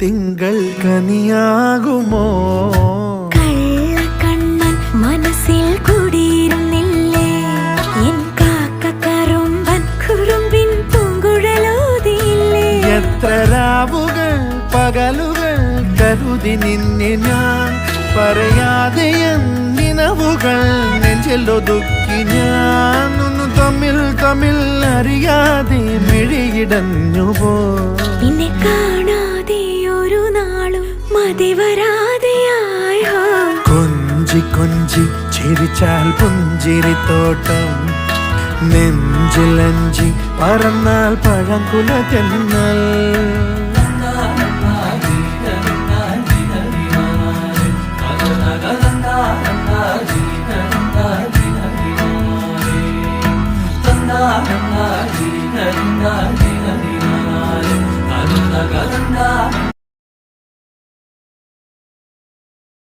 തിങ്കൾ കനിയാകുമോ? കള്ളക്കണ്ണൻ മനസ്സിൽ കുടിയിരുന്നില്ലേ? എൻ കാക്കക്കറുമ്പൻ കുറുമ്പിൻ പൂങ്കുഴലൂതിയില്ലേ? എത്ര രാവുകൾ പകലുകൾ കരുതി നിന്നെ ഞാൻ, പറയാതെ നിനവുകൾ നെഞ്ചിലൊതുക്കി ഞാൻ. തമ്മിൽ തമ്മിൽ അറിയാതെ മിഴിയിടഞ്ഞു പോ. നിന്നെ കാണാതെ ഒരു നാളും മതി വരാതെയായോ? കൊഞ്ചി കൊഞ്ചി ചിരിച്ചാൽ പുഞ്ചിരിത്തോട്ടം, നെഞ്ചിലഞ്ചി പറന്നാൽ പഴംകുല തെന്നൽ.